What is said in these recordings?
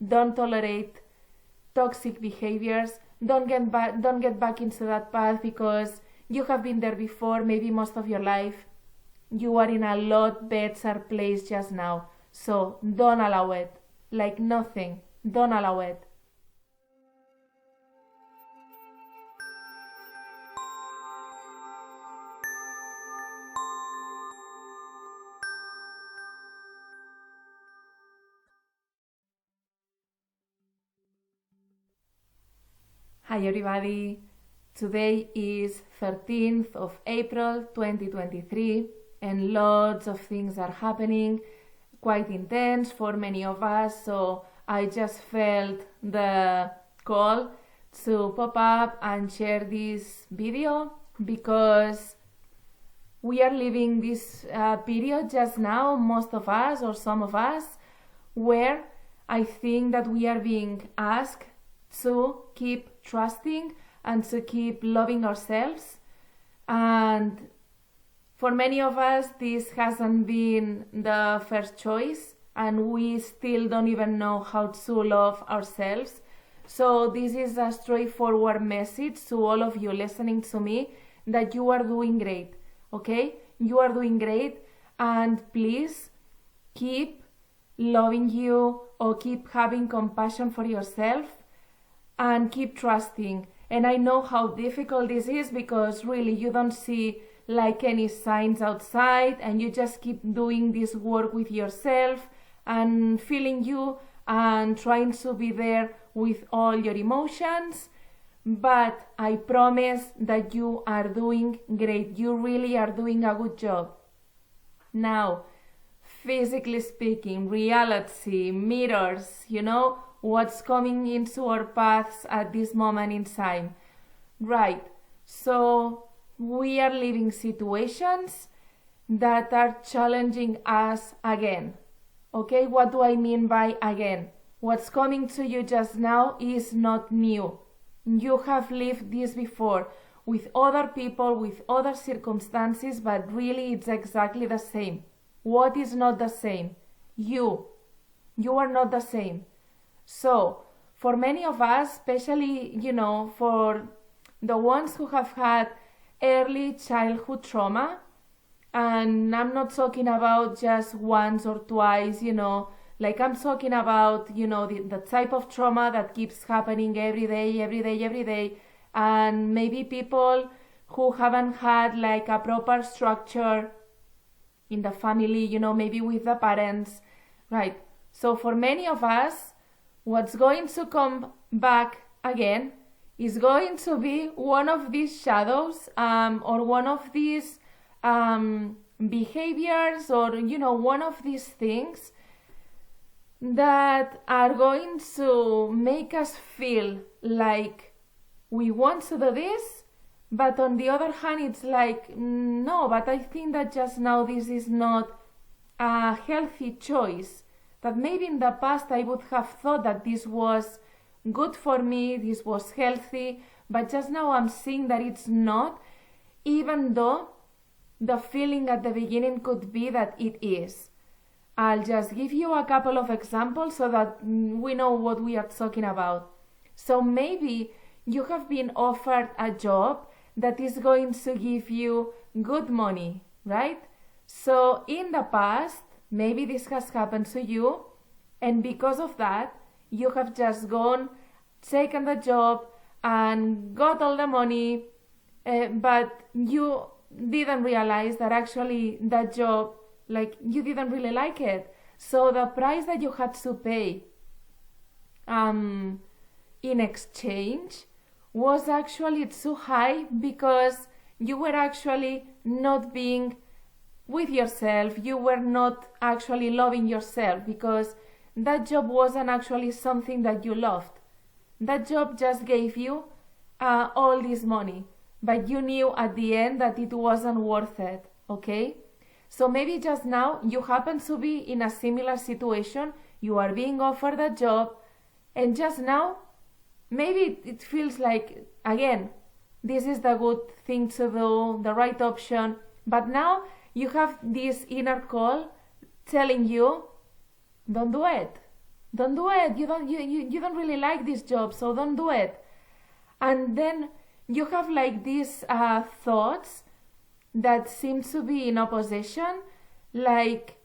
don't tolerate toxic behaviors. Don't get back into that path because you have been there before, maybe most of your life. You are in a lot better place just now. So don't allow it. Like nothing. Don't allow it. Hi everybody, today is 13th of April 2023 and lots of things are happening, quite intense for many of us, so I just felt the call to pop up and share this video because we are living this period just now, most of us or some of us, where I think that we are being asked to keep trusting and to keep loving ourselves. And for many of us, this hasn't been the first choice, and we still don't even know how to love ourselves. So this is a straightforward message to all of you listening to me that you are doing great, okay? You are doing great, and please keep loving you or keep having compassion for yourself and keep trusting. And I know how difficult this is because really you don't see like any signs outside and you just keep doing this work with yourself and feeling you and trying to be there with all your emotions. But I promise that you are doing great. You really are doing a good job. Now, physically speaking, reality, mirrors, what's coming into our paths at this moment in time. Right, so we are living situations that are challenging us again. Okay, what do I mean by again? What's coming to you just now is not new. You have lived this before with other people, with other circumstances, but really it's exactly the same. What is not the same? You are not the same. So, for many of us, especially, for the ones who have had early childhood trauma, and I'm not talking about just once or twice, like I'm talking about, the type of trauma that keeps happening every day, and maybe people who haven't had like a proper structure in the family, maybe with the parents, right? So for many of us, what's going to come back again is going to be one of these shadows or one of these behaviors or, one of these things that are going to make us feel like we want to do this, but on the other hand, it's like, no, but I think that just now this is not a healthy choice. That maybe in the past I would have thought that this was good for me, this was healthy, but just now I'm seeing that it's not, even though the feeling at the beginning could be that it is. I'll just give you a couple of examples so that we know what we are talking about. So maybe you have been offered a job that is going to give you good money, right? So in the past, maybe this has happened to you, and because of that, you have just gone, taken the job, and got all the money, but you didn't realize that actually that job, like, you didn't really like it. So the price that you had to pay in exchange was actually too high because you were actually not being with yourself, you were not actually loving yourself because that job wasn't actually something that you loved. That job just gave you all this money, but you knew at the end that it wasn't worth it, okay? So maybe just now you happen to be in a similar situation, you are being offered a job, and just now maybe it feels like, again, this is the good thing to do, the right option, but now you have this inner call telling you, don't do it. Don't do it. You don't really like this job, so don't do it. And then you have like these thoughts that seem to be in opposition, like,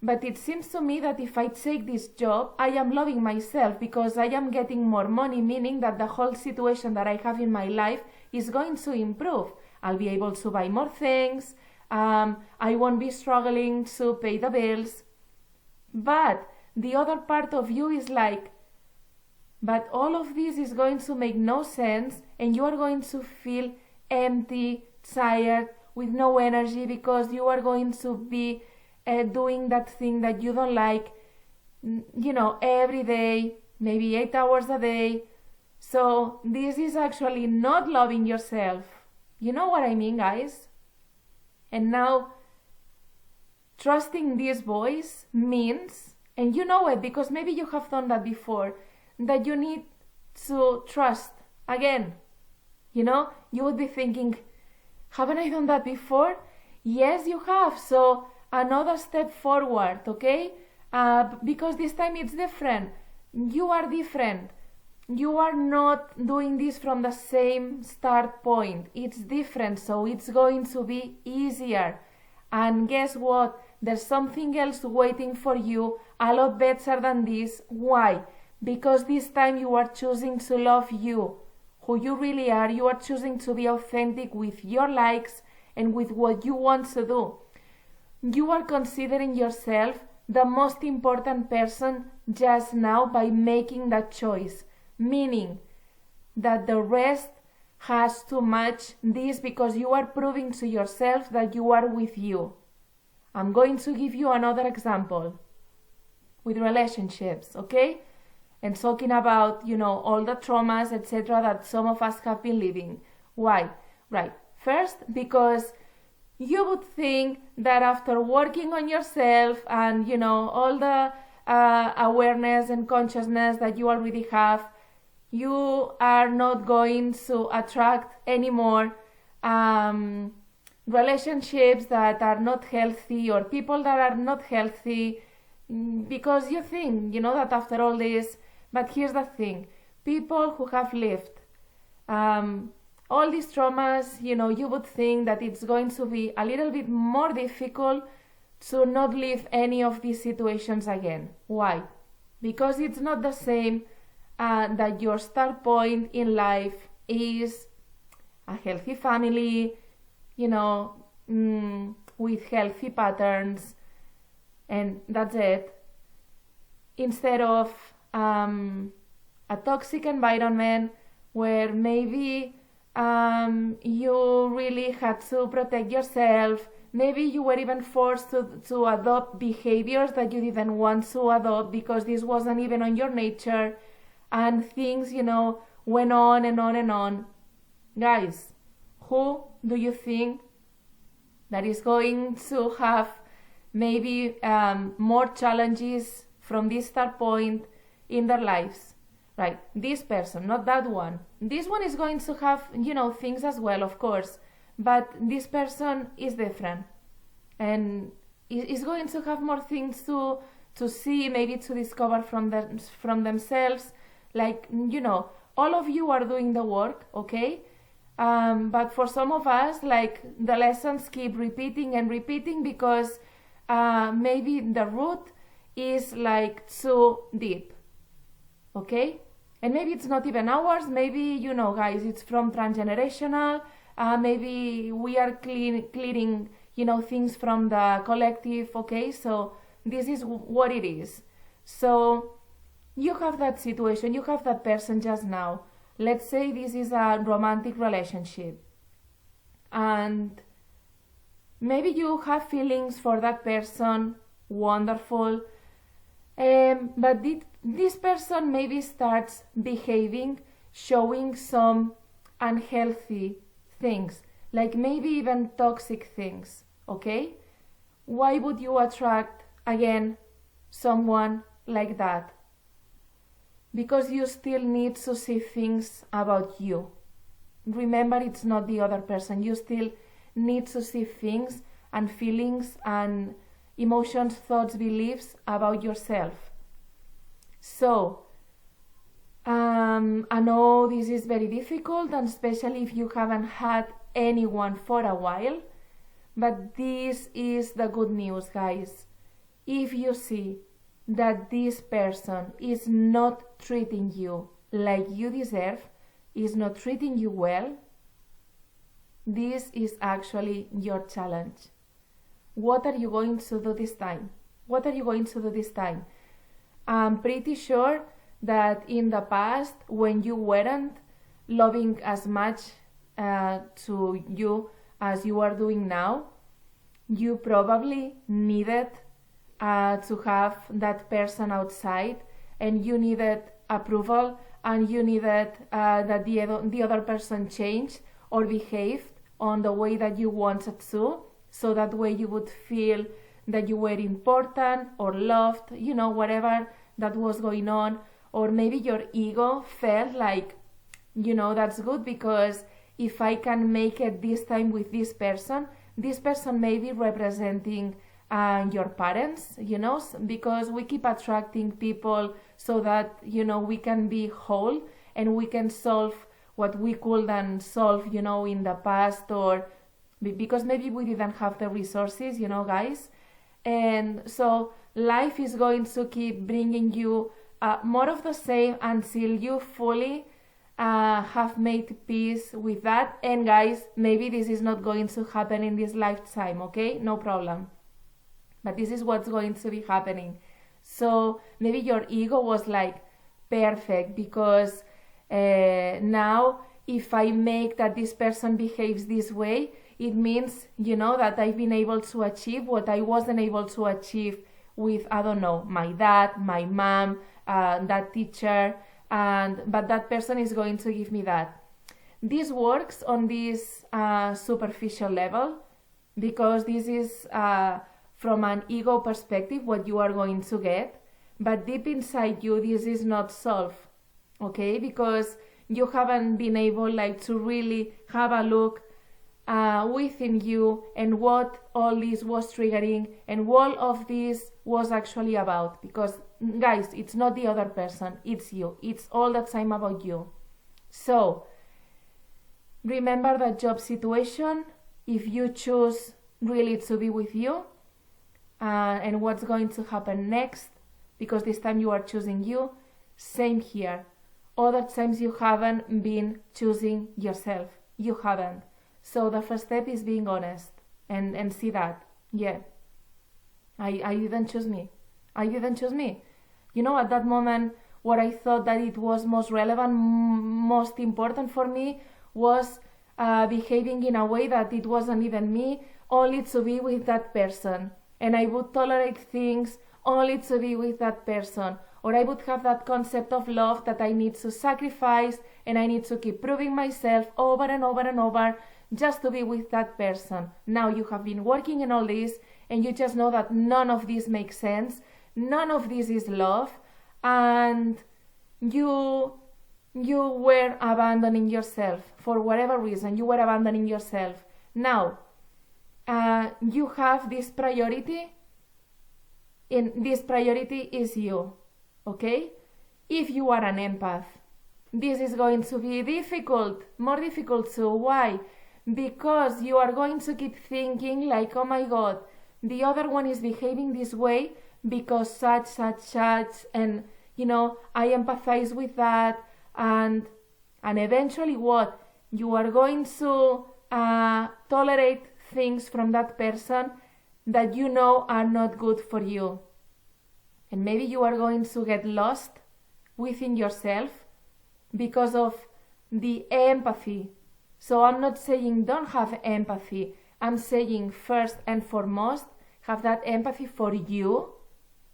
but it seems to me that if I take this job, I am loving myself because I am getting more money, meaning that the whole situation that I have in my life is going to improve. I'll be able to buy more things. I won't be struggling to pay the bills. But the other part of you is like, but all of this is going to make no sense, and you are going to feel empty, tired, with no energy, because you are going to be doing that thing that you don't like, every day, maybe 8 hours a day. So this is actually not loving yourself. You know what I mean, guys? And now, trusting this voice means, and you know it because maybe you have done that before, that you need to trust again. You would be thinking, haven't I done that before? Yes, you have. So another step forward, okay? Because this time it's different. You are different. You are not doing this from the same start point. It's different, so it's going to be easier. And guess what? There's something else waiting for you a lot better than this. Why? Because this time you are choosing to love you, who you really are. You are choosing to be authentic with your likes and with what you want to do. You are considering yourself the most important person just now by making that choice, meaning that the rest has to match this because you are proving to yourself that you are with you. I'm going to give you another example with relationships, okay? And talking about, all the traumas, etc., that some of us have been living. Why? Right. First, because you would think that after working on yourself and, all the awareness and consciousness that you already have, you are not going to attract anymore relationships that are not healthy or people that are not healthy, because you think, that after all this. But here's the thing, people who have lived all these traumas, you would think that it's going to be a little bit more difficult to not live any of these situations again. Why? Because it's not the same that your start point in life is a healthy family, with healthy patterns, and that's it. Instead of a toxic environment where maybe you really had to protect yourself. Maybe you were even forced to adopt behaviors that you didn't want to adopt because this wasn't even on your nature, and things, went on and on and on. Guys, who do you think that is going to have maybe more challenges from this start point in their lives? Right, this person, not that one. This one is going to have, things as well, of course, but this person is different and is going to have more things to see, maybe to discover from themselves. Like, all of you are doing the work, okay? But for some of us, like, the lessons keep repeating and repeating because maybe the root is like too deep, okay? And maybe it's not even ours, maybe, guys, it's from transgenerational, maybe we are clearing, things from the collective, okay? So this is what it is. So you have that situation, you have that person just now. Let's say this is a romantic relationship. And maybe you have feelings for that person, wonderful. But this person maybe starts behaving, showing some unhealthy things, like maybe even toxic things, okay? Why would you attract, again, someone like that? Because you still need to see things about you. Remember, it's not the other person. You still need to see things and feelings and emotions, thoughts, beliefs about yourself. So, I know this is very difficult, and especially if you haven't had anyone for a while, but this is the good news, guys. If you see that this person is not treating you like you deserve, is not treating you well, this is actually your challenge. What are you going to do this time? What are you going to do this time? I'm pretty sure that in the past, when you weren't loving as much to you as you are doing now, you probably needed to have that person outside, and you needed approval, and you needed that the other person changed or behaved on the way that you wanted to, so that way you would feel that you were important or loved, whatever that was going on. Or maybe your ego felt like, that's good, because if I can make it this time with this person may be representing your parents, because we keep attracting people so that, we can be whole and we can solve what we couldn't solve, in the past, or because maybe we didn't have the resources, guys. And so life is going to keep bringing you more of the same until you fully have made peace with that. And guys, maybe this is not going to happen in this lifetime, okay? No problem. But this is what's going to be happening. So maybe your ego was like, perfect, because now if I make that this person behaves this way, it means, that I've been able to achieve what I wasn't able to achieve with, I don't know, my dad, my mom, that teacher, but that person is going to give me that. This works on this superficial level, because this is from an ego perspective what you are going to get, but deep inside you this is not solved, okay? Because you haven't been able to really have a look within you and what all this was triggering and what all of this was actually about. Because guys, it's not the other person, it's you. It's all the time about you. So remember that job situation, if you choose really to be with you, and what's going to happen next, because this time you are choosing you. Same here. Other times you haven't been choosing yourself. You haven't. So the first step is being honest and see that, yeah, I didn't choose me. I didn't choose me. At that moment, what I thought that it was most relevant, most important for me was behaving in a way that it wasn't even me, only to be with that person. And I would tolerate things only to be with that person. Or I would have that concept of love that I need to sacrifice and I need to keep proving myself over and over and over just to be with that person. Now you have been working in all this and you just know that none of this makes sense. None of this is love. And you were abandoning yourself for whatever reason. You were abandoning yourself. Now, you have this priority, and this priority is you, okay? If you are an empath, this is going to be difficult, more difficult too. Why? Because you are going to keep thinking like, oh my God, the other one is behaving this way because such, and I empathize with that, and eventually what? You are going to tolerate things from that person that you know are not good for you. And maybe you are going to get lost within yourself because of the empathy. So I'm not saying don't have empathy. I'm saying first and foremost, have that empathy for you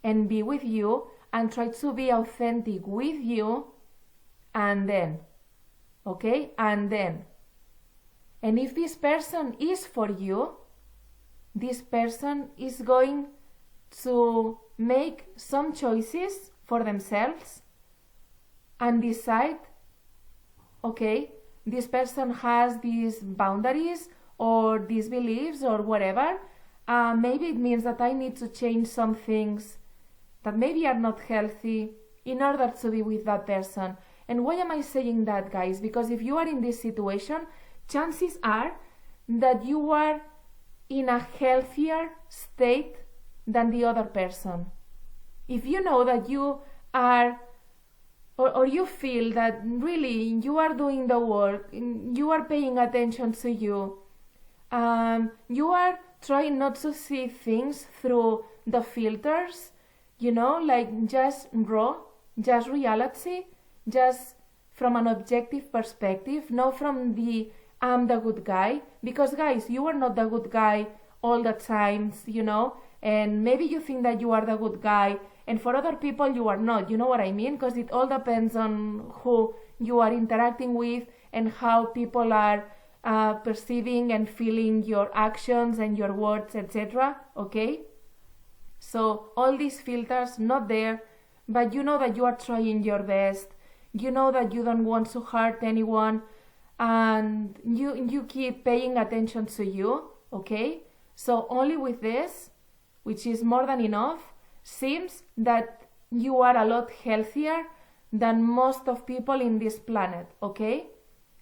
and be with you and try to be authentic with you, and then, okay? And then. And if this person is for you, this person is going to make some choices for themselves and decide, okay, this person has these boundaries or these beliefs or whatever. Maybe it means that I need to change some things that maybe are not healthy in order to be with that person. And why am I saying that, guys? Because if you are in this situation, chances are that you are in a healthier state than the other person. If you know that you are, or you feel that really you are doing the work, you are paying attention to you, you are trying not to see things through the filters, like just raw, just reality, just from an objective perspective, not from the I'm the good guy. Because guys, you are not the good guy all the time, and maybe you think that you are the good guy, and for other people you are not. You know what I mean? Because it all depends on who you are interacting with and how people are perceiving and feeling your actions and your words, etc. Okay? So all these filters not there, but you know that you are trying your best. You know that you don't want to hurt anyone, and you keep paying attention to you. Okay? So only with this, which is more than enough, seems that you are a lot healthier than most of people in this planet. Okay?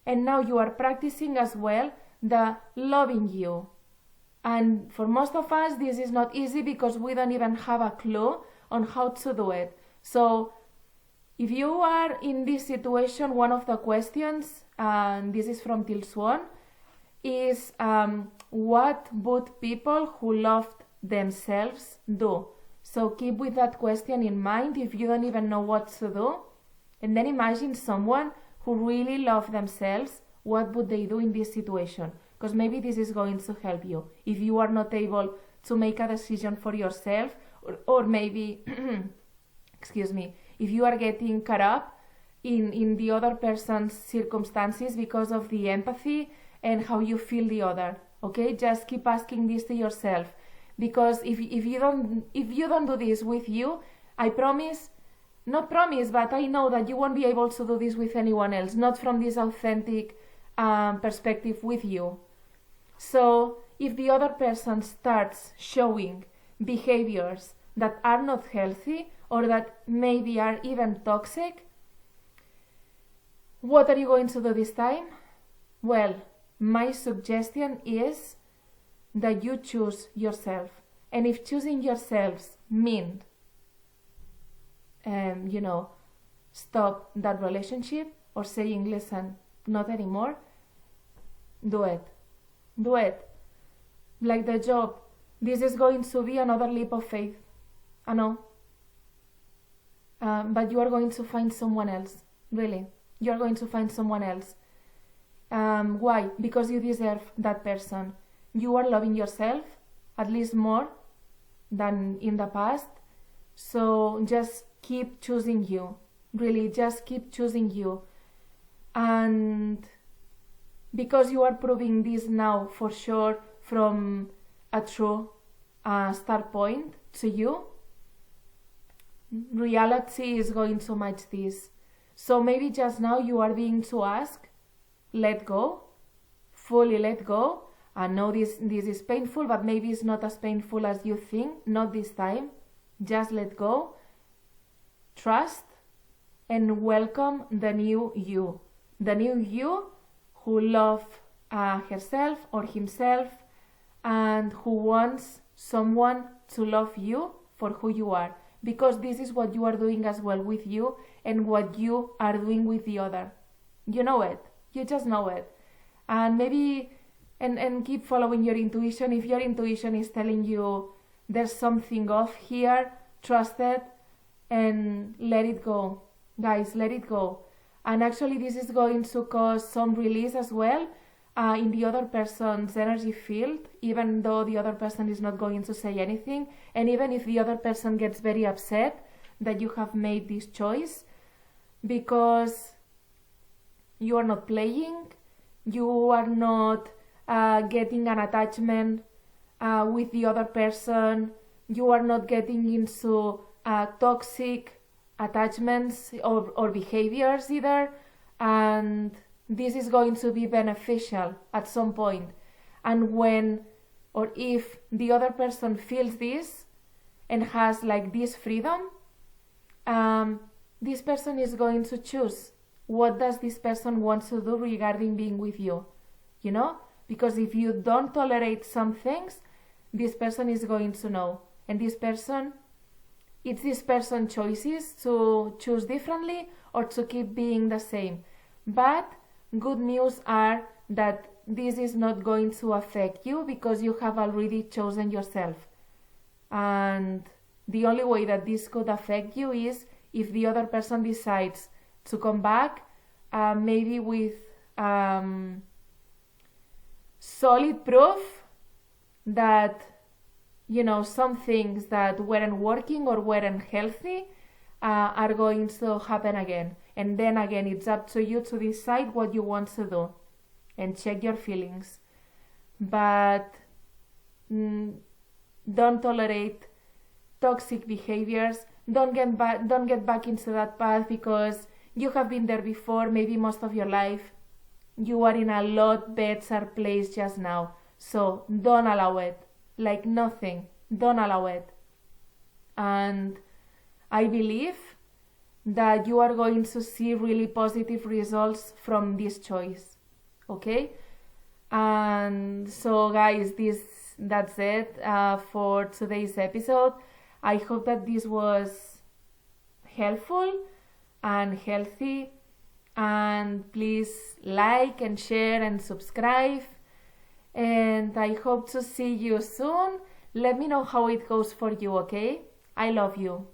And now you are practicing as well the loving you. And for most of us, this is not easy because we don't even have a clue on how to do it. So if you are in this situation, one of the questions, and this is from Till Swan, is what would people who loved themselves do? So keep with that question in mind if you don't even know what to do. And then imagine someone who really love themselves, what would they do in this situation? Because maybe this is going to help you if you are not able to make a decision for yourself, or maybe excuse me, if you are getting caught up in the other person's circumstances because of the empathy and how you feel the other. Okay, just keep asking this to yourself, because if you don't do this with you, I promise, not promise, but I know that you won't be able to do this with anyone else, not from this authentic perspective with you. So if the other person starts showing behaviors that are not healthy or that maybe are even toxic, what are you going to do this time? Well, my suggestion is that you choose yourself. And if choosing yourselves means, stop that relationship or saying, listen, not anymore, do it. Do it. Like the job, this is going to be another leap of faith. I know. But you are going to find someone else. Really. You are going to find someone else. Why? Because you deserve that person. You are loving yourself, at least more than in the past. So just keep choosing you. Really, just keep choosing you. And because you are proving this now for sure from a true start point to you, reality is going to match this. So maybe just now you are being to ask, let go, fully let go. I know this is painful, but maybe it's not as painful as you think. Not this time. Just let go, trust, and welcome the new you. The new you who loves herself or himself, and who wants someone to love you for who you are. Because this is what you are doing as well with you, and what you are doing with the other. You know it. You just know it. And maybe, and keep following your intuition. If your intuition is telling you there's something off here, trust it and let it go. Guys, let it go. And actually this is going to cause some release as well in the other person's energy field, even though the other person is not going to say anything. And even if the other person gets very upset that you have made this choice, because you are not playing, you are not getting an attachment with the other person, you are not getting into toxic attachments or behaviors either, and this is going to be beneficial at some point. And when or if the other person feels this and has like this freedom, this person is going to choose. What does this person want to do regarding being with you? You know? Because if you don't tolerate some things, this person is going to know. And it's this person's choices to choose differently or to keep being the same. But good news are that this is not going to affect you because you have already chosen yourself. And the only way that this could affect you is if the other person decides to come back, maybe with solid proof that, you know, some things that weren't working or weren't healthy are going to happen again. And then again, it's up to you to decide what you want to do and check your feelings. But don't tolerate toxic behaviors. Don't get back into that path because you have been there before, maybe most of your life. You are in a lot better place just now. So don't allow it. Like nothing. Don't allow it. And I believe that you are going to see really positive results from this choice. Okay? And so guys, that's it for today's episode. I hope that this was helpful and healthy. And please like and share and subscribe. And I hope to see you soon. Let me know how it goes for you, okay? I love you.